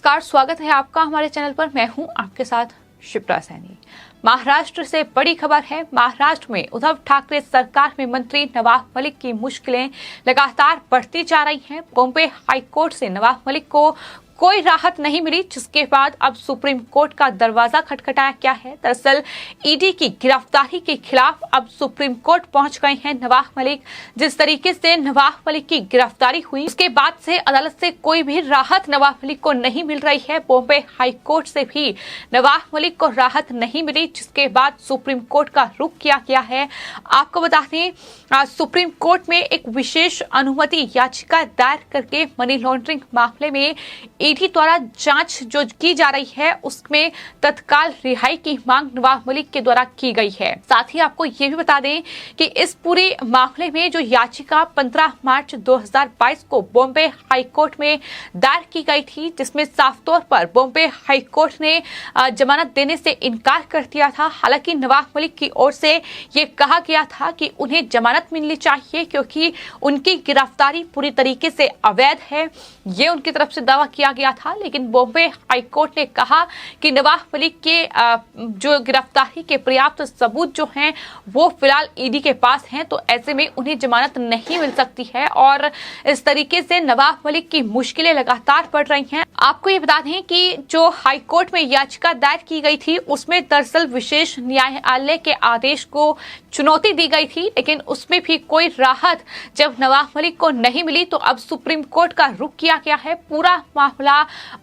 नमस्कार, स्वागत है आपका हमारे चैनल पर। मैं हूं आपके साथ शिप्रा सैनी। महाराष्ट्र से बड़ी खबर है। महाराष्ट्र में उद्धव ठाकरे सरकार में मंत्री नवाब मलिक की मुश्किलें लगातार बढ़ती जा रही हैं। बॉम्बे हाईकोर्ट से नवाब मलिक को कोई राहत नहीं मिली, जिसके बाद अब सुप्रीम कोर्ट का दरवाजा खटखटाया गया है। दरअसल ईडी की गिरफ्तारी के खिलाफ अब सुप्रीम कोर्ट पहुंच गए हैं नवाब मलिक। जिस तरीके से नवाब मलिक की गिरफ्तारी हुई, उसके बाद से अदालत से कोई भी राहत नवाब मलिक को नहीं मिल रही है। बॉम्बे हाई कोर्ट से भी नवाब मलिक को राहत नहीं मिली, जिसके बाद सुप्रीम कोर्ट का रुख किया गया है। आपको बता दें, सुप्रीम कोर्ट में एक विशेष अनुमति याचिका दायर करके मनी लॉन्ड्रिंग मामले में ईडी द्वारा जांच जो की जा रही है, उसमें तत्काल रिहाई की मांग नवाब मलिक के द्वारा की गई है। साथ ही आपको ये भी बता दें कि इस पूरे मामले में जो याचिका 15 मार्च 2022 को बॉम्बे हाईकोर्ट में दायर की गई थी, जिसमें साफ तौर पर बॉम्बे हाईकोर्ट ने जमानत देने से इनकार कर दिया था। हालांकि नवाब मलिक की ओर से ये कहा गया था कि उन्हें जमानत मिलनी चाहिए, क्योंकि उनकी गिरफ्तारी पूरी तरीके से अवैध है, ये उनकी तरफ से दावा किया गया था। लेकिन बॉम्बे हाईकोर्ट ने कहा कि नवाब मलिक के जो गिरफ्तारी के पर्याप्त सबूत जो हैं वो फिलहाल ईडी के पास हैं, तो ऐसे में उन्हें जमानत नहीं मिल सकती है और इस तरीके से नवाब मलिक की मुश्किलें लगातार बढ़ रही हैं। आपको ये बता दें कि जो हाईकोर्ट में याचिका दायर की गई थी, उसमें दरअसल विशेष न्यायालय के आदेश को चुनौती दी गई थी, लेकिन उसमें भी कोई राहत जब नवाब मलिक को नहीं मिली, तो अब सुप्रीम कोर्ट का रुख किया गया है। पूरा मामला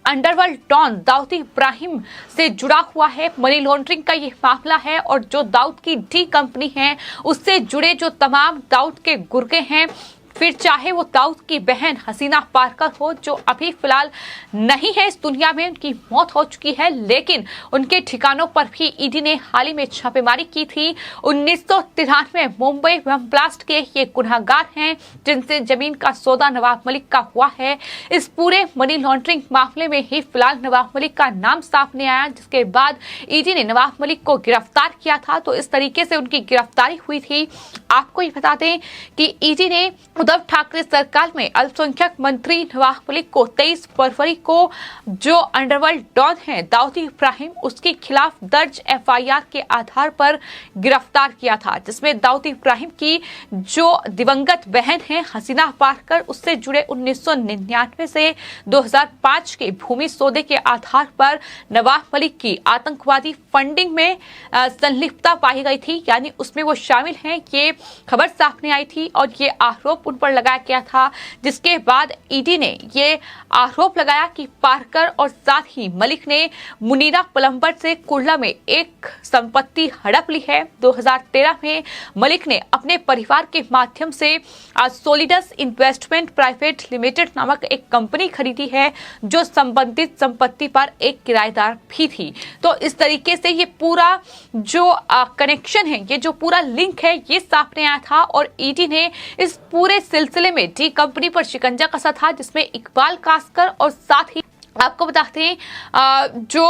अंडरवर्ल्ड डॉन दाऊद इब्राहिम से जुड़ा हुआ है। मनी लॉन्ड्रिंग का ये मामला है और जो दाऊद की डी कंपनी है, उससे जुड़े जो तमाम दाऊद के गुर्गे हैं, फिर चाहे वो दाऊद की बहन हसीना पारकर हो, जो अभी फिलहाल नहीं है इस दुनिया में, उनकी मौत हो चुकी है, लेकिन उनके ठिकानों पर भी ईडी ने हाल ही में छापेमारी की थी। 1993 मुंबई बम ब्लास्ट के ये गुनहगार हैं, जिनसे जमीन का सौदा नवाब मलिक का हुआ है। इस पूरे मनी लॉन्ड्रिंग मामले में ही फिलहाल नवाब मलिक का नाम सामने आया, जिसके बाद ईडी ने नवाब मलिक को गिरफ्तार किया था। तो इस तरीके से उनकी गिरफ्तारी हुई थी। आपको ये बता दें कि ईडी ने उद्धव ठाकरे सरकार में अल्पसंख्यक मंत्री नवाब मलिक को 23 फरवरी को जो अंडरवर्ल्ड डॉन है दाऊद इब्राहिम, उसके खिलाफ दर्ज एफआईआर के आधार पर गिरफ्तार किया था, जिसमें दाऊद इब्राहिम की जो दिवंगत बहन है हसीना पारकर, उससे जुड़े 1999 से 2005 के भूमि सौदे के आधार पर नवाब मलिक की आतंकवादी फंडिंग में संलिप्तता पाई गई थी, यानी उसमें वो शामिल हैं। ये खबर सामने आई थी और ये आरोप उन पर लगाया गया था, जिसके बाद ईडी ने ये आरोप लगाया कि पारकर और साथ ही मलिक ने मुनीरा प्लम्बर से कुर्ला में एक संपत्ति हड़प ली है। 2013 में मलिक ने अपने परिवार के माध्यम से सोलिडस इन्वेस्टमेंट प्राइवेट लिमिटेड नामक एक कंपनी खरीदी है, जो संबंधित संपत्ति पर एक किराएदार भी थी। तो इस तरीके से ये पूरा जो कनेक्शन है, ये जो पूरा लिंक है, ये सामने आया था और ईडी ने इस पूरे सिलसिले में डी कंपनी पर शिकंजा कसा था, जिसमें इकबाल कासकर और साथ ही आपको बताते हैं जो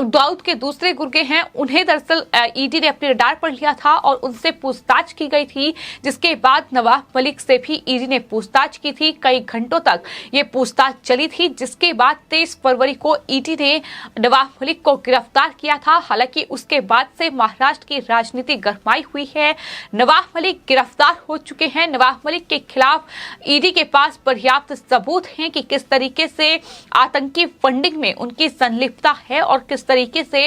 दाऊद के दूसरे गुर्गे हैं, उन्हें दरअसल ईडी ने अपने रडार पर लिया था और उनसे पूछताछ की गई थी। जिसके बाद नवाब मलिक से भी ईडी ने पूछताछ की थी। कई घंटों तक ये पूछताछ चली थी, जिसके बाद 23 फरवरी को ईडी ने नवाब मलिक को गिरफ्तार किया था। हालांकि उसके बाद से महाराष्ट्र की राजनीति गरमाई हुई है। नवाब मलिक गिरफ्तार हो चुके हैं। नवाब मलिक के खिलाफ ईडी के पास पर्याप्त सबूत हैं कि किस तरीके से आतंकी फंडिंग में उनकी संलिप्तता है और किस तरीके से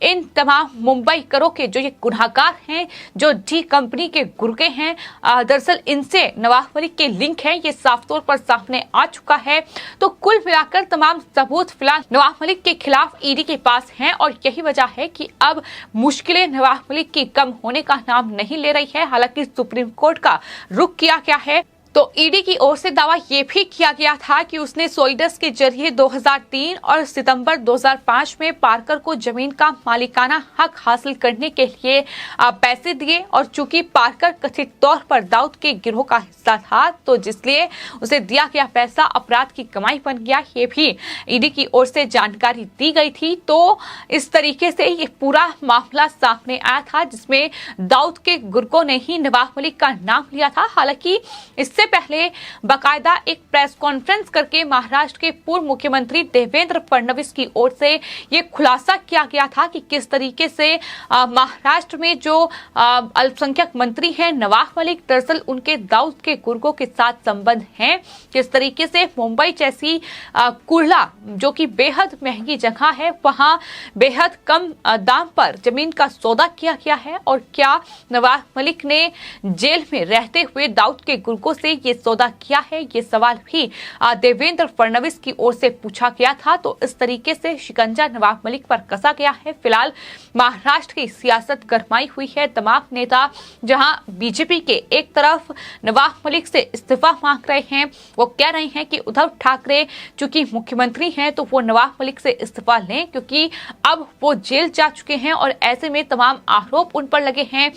इन तमाम मुंबई करों के जो ये गुनहगार हैं, जो डी कंपनी के गुर्गे हैं, दरअसल इनसे नवाब मलिक के लिंक है, ये साफ तौर पर सामने आ चुका है। तो कुल मिलाकर तमाम सबूत फिलहाल नवाब मलिक के खिलाफ ईडी के पास हैं और यही वजह है कि अब मुश्किलें नवाब मलिक की कम होने का नाम नहीं ले रही है। हालांकि सुप्रीम कोर्ट का रुख किया गया है, तो ईडी की ओर से दावा यह भी किया गया था कि उसने सोलिडस के जरिए 2003 और सितंबर 2005 में पारकर को जमीन का मालिकाना हक हासिल करने के लिए पैसे दिए, और चूंकि पारकर कथित तौर पर दाऊद के गिरोह का हिस्सा था, तो जिसलिए उसे दिया गया पैसा अपराध की कमाई बन गया। ये भी ईडी की ओर से जानकारी दी गई थी। तो इस तरीके से ये पूरा मामला सामने आया था, जिसमें दाऊद के गुर्गों ने ही नवाब मलिक का नाम लिया था। हालांकि इससे इससे पहले बाकायदा एक प्रेस कॉन्फ्रेंस करके महाराष्ट्र के पूर्व मुख्यमंत्री देवेंद्र फडणवीस की ओर से ये खुलासा किया गया था कि किस तरीके से महाराष्ट्र में जो अल्पसंख्यक मंत्री हैं नवाब मलिक, दरअसल उनके दाऊद के गुर्गों के साथ संबंध हैं। किस तरीके से मुंबई जैसी कुर्ला जो कि बेहद महंगी जगह है, वहां बेहद कम दाम पर जमीन का सौदा किया गया है और क्या नवाब मलिक ने जेल में रहते हुए दाऊद के गुर्गों से ये सौदा किया है, ये सवाल भी देवेंद्र फडणवीस की ओर से पूछा गया था। तो इस तरीके से शिकंजा नवाब मलिक पर कसा गया है। फिलहाल महाराष्ट्र की सियासत गरमाई हुई है। तमाम नेता जहां बीजेपी के एक तरफ नवाब मलिक से इस्तीफा मांग रहे हैं, वो कह रहे हैं कि उद्धव ठाकरे चूंकि मुख्यमंत्री हैं तो वो नवाब मलिक से इस्तीफा लें, क्योंकि अब वो जेल जा चुके हैं और ऐसे में तमाम आरोप उन पर लगे हैं,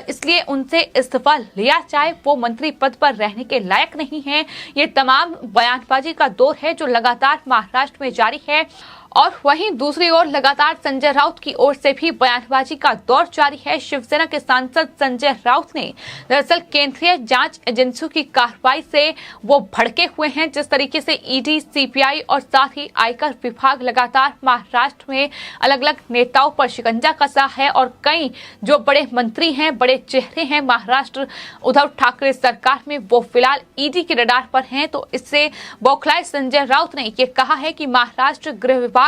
इसलिए उनसे इस्तीफा लिया जाए। वो मंत्री पद पर रहने के लायक नहीं है। ये तमाम बयानबाजी का दौर है जो लगातार महाराष्ट्र में जारी है। और वहीं दूसरी ओर लगातार संजय राउत की ओर से भी बयानबाजी का दौर जारी है। शिवसेना के सांसद संजय राउत ने दरअसल केंद्रीय जांच एजेंसियों की कार्रवाई से वो भड़के हुए हैं। जिस तरीके से ईडी, सीबीआई और साथ ही आयकर विभाग लगातार महाराष्ट्र में अलग अलग नेताओं पर शिकंजा कसा है और कई जो बड़े मंत्री हैं, बड़े चेहरे हैं महाराष्ट्र उद्धव ठाकरे सरकार में, वो फिलहाल ईडी के रडार पर हैं। तो इससे बौखलाए संजय राउत ने ये कहा है कि महाराष्ट्र गृह विभाग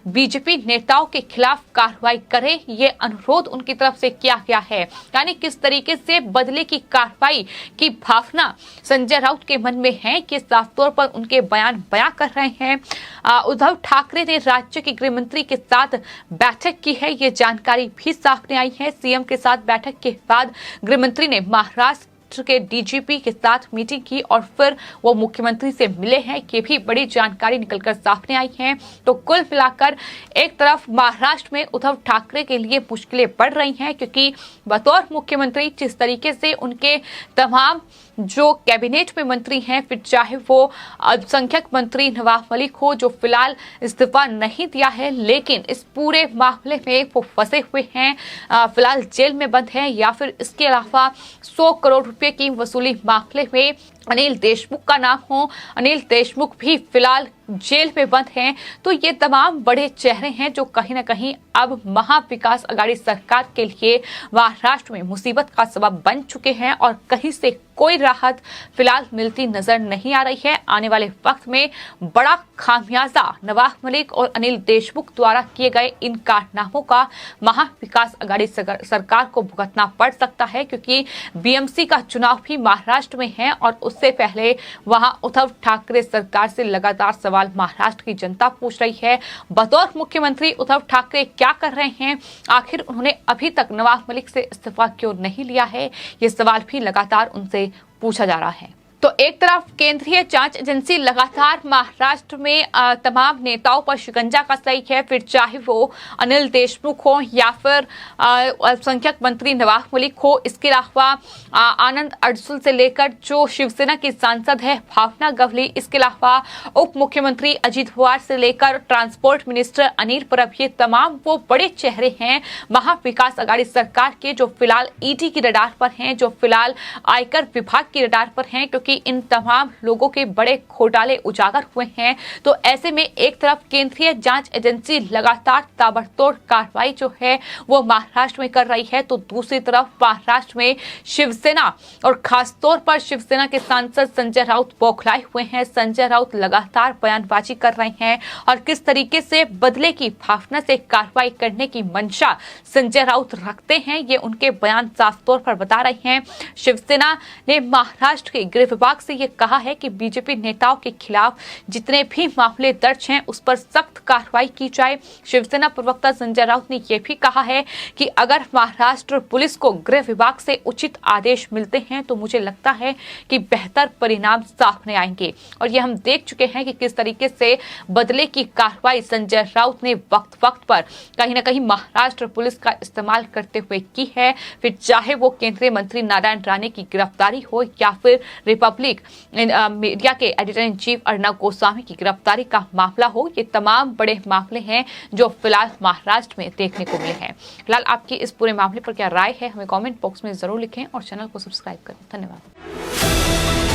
बीजेपी नेताओं के खिलाफ कार्रवाई करे, ये अनुरोध उनकी तरफ से किया गया है। यानी किस तरीके से बदले की कार्रवाई की भावना संजय राउत के मन में है कि साफ तौर पर उनके बयान कर रहे हैं। उद्धव ठाकरे ने राज्य के गृह मंत्री के साथ बैठक की है, ये जानकारी भी सामने आई है। सीएम के साथ बैठक के बाद गृह मंत्री ने महाराष्ट्र के डीजीपी के साथ मीटिंग की और फिर वो मुख्यमंत्री से मिले हैं। ये भी बड़ी जानकारी निकलकर सामने आई है। तो कुल मिलाकर एक तरफ महाराष्ट्र में उद्धव ठाकरे के लिए मुश्किलें बढ़ रही हैं, क्योंकि बतौर मुख्यमंत्री जिस तरीके से उनके तमाम जो कैबिनेट में मंत्री हैं, फिर चाहे वो अल्पसंख्यक मंत्री नवाब मलिक हो जो फिलहाल इस्तीफा नहीं दिया है, लेकिन इस पूरे मामले में वो फंसे हुए हैं, फिलहाल जेल में बंद हैं, या फिर इसके अलावा 100 करोड़ रुपए की वसूली मामले में अनिल देशमुख का नाम हो, अनिल देशमुख भी फिलहाल जेल में बंद हैं। तो ये तमाम बड़े चेहरे हैं जो कहीं ना कहीं अब महाविकास अघाड़ी सरकार के लिए महाराष्ट्र में मुसीबत का सबब बन चुके हैं और कहीं से कोई राहत फिलहाल मिलती नजर नहीं आ रही है। आने वाले वक्त में बड़ा खामियाजा नवाब मलिक और अनिल देशमुख द्वारा किए गए इन कारनामों का महाविकास अघाड़ी सरकार को भुगतना पड़ सकता है, क्योंकि बीएमसी का चुनाव भी महाराष्ट्र में है और उससे पहले वहां उद्धव ठाकरे सरकार से लगातार सवाल महाराष्ट्र की जनता पूछ रही है। बतौर मुख्यमंत्री उद्धव ठाकरे क्या कर रहे हैं, आखिर उन्होंने अभी तक नवाब मलिक से इस्तीफा क्यों नहीं लिया है, ये सवाल भी लगातार उनसे पूछा जा रहा है। तो एक तरफ केंद्रीय जांच एजेंसी लगातार महाराष्ट्र में तमाम नेताओं पर शिकंजा कस रही है, फिर चाहे वो अनिल देशमुख हो या फिर अल्पसंख्यक मंत्री नवाब मलिक हो। इसके अलावा आनंद अडसुल से लेकर जो शिवसेना की सांसद है भावना गवली, इसके अलावा उप मुख्यमंत्री अजित पवार से लेकर ट्रांसपोर्ट मिनिस्टर अनिल परब, ये तमाम वो बड़े चेहरे हैं महाविकास अघाड़ी सरकार के जो फिलहाल ईडी की रडार पर हैं, जो फिलहाल आयकर विभाग की रडार पर हैं, क्योंकि इन तमाम लोगों के बड़े घोटाले उजागर हुए हैं। तो ऐसे में एक तरफ केंद्रीय जांच एजेंसी लगातार ताबड़तोड़ कार्रवाई जो है वो महाराष्ट्र में कर रही है, तो दूसरी तरफ महाराष्ट्र में शिवसेना और खासतौर पर शिवसेना के सांसद संजय राउत बौखलाए हुए हैं। संजय राउत लगातार बयानबाजी कर रहे हैं और किस तरीके से बदले की भावना से कार्रवाई करने की मंशा संजय राउत रखते हैं, ये उनके बयान साफ तौर पर बता रहे हैं। शिवसेना ने महाराष्ट्र के गृह विभाग से ये कहा है कि बीजेपी नेताओं के खिलाफ जितने भी मामले दर्ज हैं उस पर सख्त कार्रवाई की जाए। शिवसेना प्रवक्ता संजय राउत ने यह भी कहा है कि अगर महाराष्ट्र पुलिस को गृह विभाग से उचित आदेश मिलते हैं तो मुझे लगता है कि बेहतर परिणाम सामने आएंगे। और ये हम देख चुके हैं कि किस तरीके से बदले की कार्रवाई संजय राउत ने वक्त वक्त पर कहीं ना कहीं महाराष्ट्र पुलिस का इस्तेमाल करते हुए की है, फिर चाहे वो केंद्रीय मंत्री नारायण राणे की गिरफ्तारी हो या फिर रिपब्लिक मीडिया के editor in chief Arnab Goswami की गिरफ्तारी का मामला हो। ये तमाम बड़े मामले हैं जो फिलहाल महाराष्ट्र में देखने को मिले हैं। फिलहाल आपकी इस पूरे मामले पर क्या राय है, हमें कमेंट बॉक्स में जरूर लिखें और चैनल को सब्सक्राइब करें। धन्यवाद।